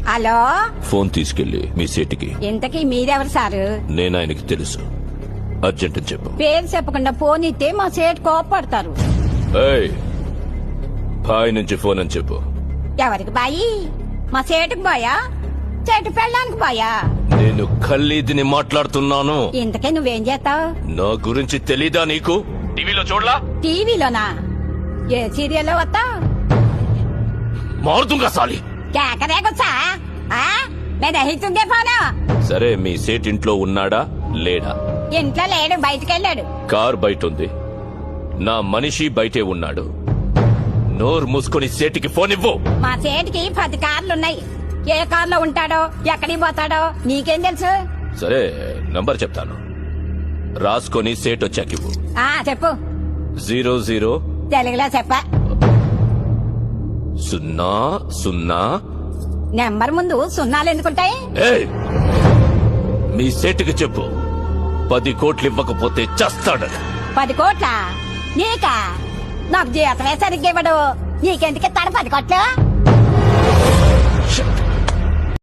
Hello, phone తీసుకెళ్లి మీ సేటికి. ఇంతకీ మీరెవరు సారు? నేను ఆయనకి తెలుసు. అర్జెంట్ అని చెప్పు. పేరు చెప్పకుండా ఫోన్ ఇస్తే మా సేటు కోపడతారు. ఏయ్, బాయ్ నుంచి ఫోన్ అని చెప్పు. ఎవరికి బాయి? మా సేటుకు బాయా, చెట్టు పెళ్ళడానికి బాయా? నేను ఖల్లీదిని మాట్లాడుతున్నాను. ఇంతకే నువ్వేం చేస్తావు? నా గురించి తెలీదా నీకు? టీవీలో చూడలా? టీవీలోనా? ఏ సీరియల్లో వస్తావు? మారుతుంగా సాలి. కేకరేకొచ్చా? నేను అహితుందే ఫోను. సరే, మీ సేట్ ఇంట్లో ఉన్నాడా లేడా? ఇంట్లో లేడు, బయటకెళ్ళాడు. కార్ బయట ఉంది, నా మనిషి బయటే ఉన్నాడు. నోరు మూసుకొని సేటికి ఫోన్ ఇవ్వు. మా సేటికి 10 కార్లున్నాయి. ఏ కార్లో ఉంటాడో, ఎక్కడికి పోతాడో నీకేం తెలుసు? సరే, నంబర్ చెప్తాను, రాసుకొని సేట్ వచ్చాకివ్వు. చెప్పు. 00 తెలుగులో చెప్పా. 00. నెంబర్ ముందు సున్నాలు ఎందుకుంటాయి? ఏయ్, మీ సేటుకి చెప్పు, 10 కోట్లు ఇవ్వకపోతే చస్తాడని. 10 కోట్ల? నీకా? నాకు జీతమే సరిగ్గా ఇవ్వడు. నీకెందుకు ఇస్తాడు 10 కోట్లు?